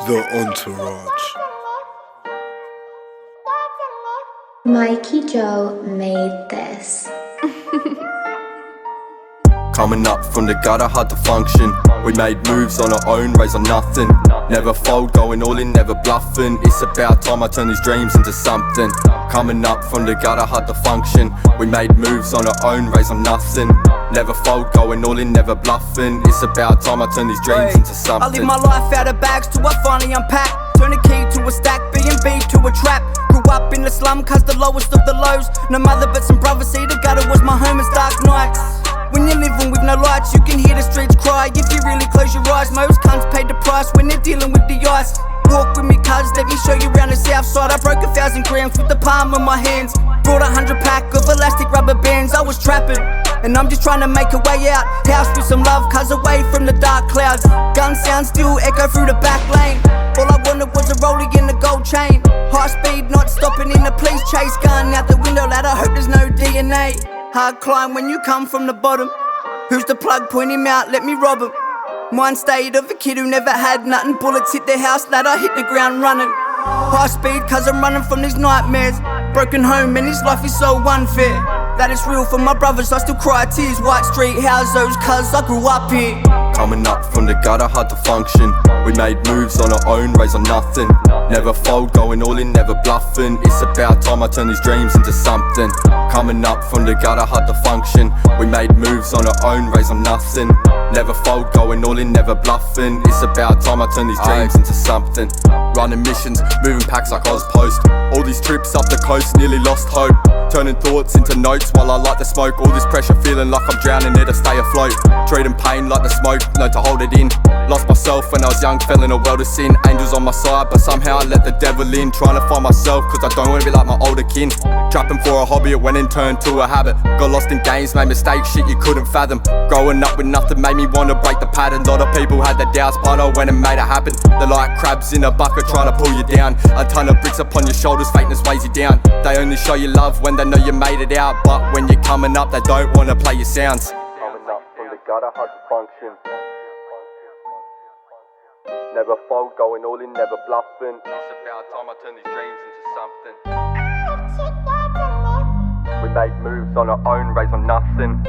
The Entourage. Mikey Joe made this. Coming up from the gutter, hard to function. We made moves on our own, raised on nothing. Never fold, going all in, never bluffing. It's about time I turn these dreams into something. Coming up from the gutter, hard to function. We made moves on our own, raised on nothing. Never fold, going all in, never bluffing. It's about time I turn these dreams into something. I live my life out of bags till I finally unpack. Turn a key to a stack, B&B to a trap. Grew up in the slum, cause the lowest of the lows. No mother but some brothers, see the gutter was my home as dark nights. When you're living with no lights, you can hear the streets cry. If you really close your eyes, most cunts pay the price when they're dealing with the ice. Walk with me cuz, let me show you around the south side. I broke 1,000 grams with the palm of my hands. Brought 100 pack of elastic rubber bands. I was trapping, and I'm just trying to make a way out. House with some love, cuz away from the dark clouds. Gun sounds still echo through the back lane. All I wanted was a rollie and a gold chain. High speed, not stopping in the police chase. Gun out the window ladder, hope there's no DNA. Hard climb when you come from the bottom. Who's the plug? Point him out, let me rob him. Mind state of a kid who never had nothing. Bullets hit the house ladder, hit the ground running. High speed cause I'm running from these nightmares. Broken home and this life is so unfair. That is real for my brothers, I still cry tears. White street houses cause I grew up here. Coming up from the gutter, hard to function. We made moves on our own, raised on nothing. Never fold, going all in, never bluffing. It's about time I turn these dreams into something. Coming up from the gutter, hard to function. We made moves on our own, raised on nothing. Never fold, going all in, never bluffing. It's about time I turn these dreams into something. Running missions, moving packs like I was post. All these trips up the coast, nearly lost hope. Turning thoughts into notes while I light the smoke. All this pressure feeling like I'm drowning it to stay afloat. Treating pain like the smoke, no to hold it in. Lost myself when I was young, fell in a world of sin. Angels on my side, but somehow I let the devil in. Trying to find myself, cause I don't wanna be like my older kin. Trapping for a hobby, it went and turned to a habit. Got lost in games, made mistakes, shit you couldn't fathom. Growing up with nothing made me wanna break the pattern. A lot of people had their doubts, but I went and made it happen. They're like crabs in a bucket trying to pull you down. A ton of bricks upon your shoulders, fakeness weighs you down. They only show you love when they know you made it out. But when you're coming up, they don't wanna play your sounds. Coming up from the gutter, hard to function. Never fold, going all in, never bluffing. It's about time I turn these dreams into something. We made moves on our own, raised on nothing.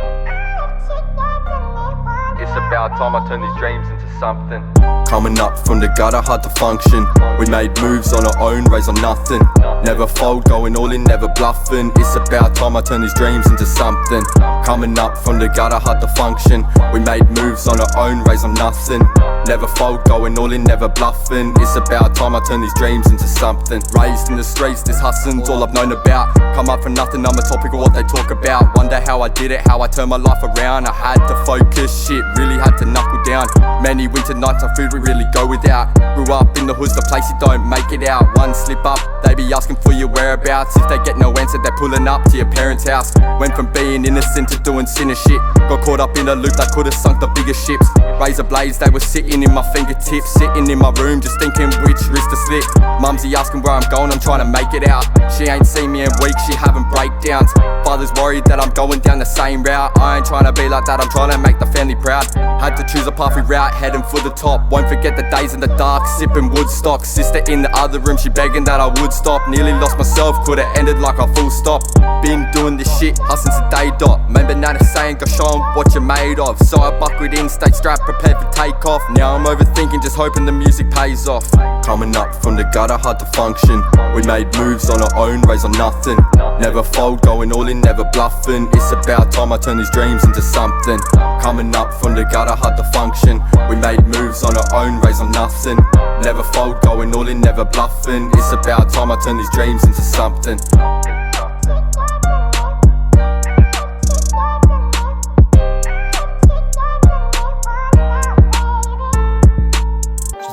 It's about time I turn these dreams into something. Coming up from the gutter, hard to function. We made moves on our own, raised on nothing. Never fold, going all in, never bluffing. It's about time I turn these dreams into something. Coming up from the gutter, hard to function. We made moves on our own, raised on nothing. Never fold, going all in, never bluffing. It's about time I turn these dreams into something. Raised in the streets, this hustling's all I've known about. Come up from nothing, I'm a topic of what they talk about. Wonder how I did it, how I turned my life around. I had to focus, shit, really had to knuckle down. Many winter nights on food we really go without. Grew up in the hood's the place you don't make it out. One slip up, they be asking for your whereabouts. If they get no answer, they're pulling up to your parents' house. Went from being innocent to doing sinner shit. Got caught up in a loop that could've sunk the biggest ships. Razor blades, they were sitting in my fingertips. Sitting in my room, just thinking which wrist to slip. Mumsy asking where I'm going, I'm trying to make it out. She ain't seen me in weeks, she having breakdowns. Father's worried that I'm going down the same route. I ain't trying to be like that, I'm trying to make the family proud. Had to choose a pathway route, heading for the top. Won't forget the days in the dark, sipping Woodstock. Sister in the other room, she begging that I would stop. Nearly lost myself, could've ended like a full stop. Been doing this shit, hustling since day dot. Remember Nana saying, go show 'em what you're made of. So I buckled in, stayed strapped, prepared for takeoff. Now I'm overthinking, just hoping the music pays off. Coming up from the gutter, hard to function. We made moves on our own, raised on nothing. Never fold, going all in, never bluffing. It's about time I turn these dreams into something. Coming up from the gutter, hard to function. We made moves on our own, raised on nothing. Never fold, going all in, never bluffing. It's about time I turn these dreams into something.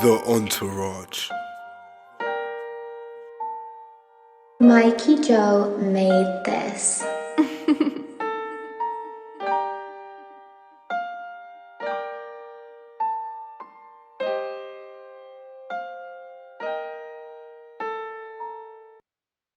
The Entourage. Mikey Joe made this.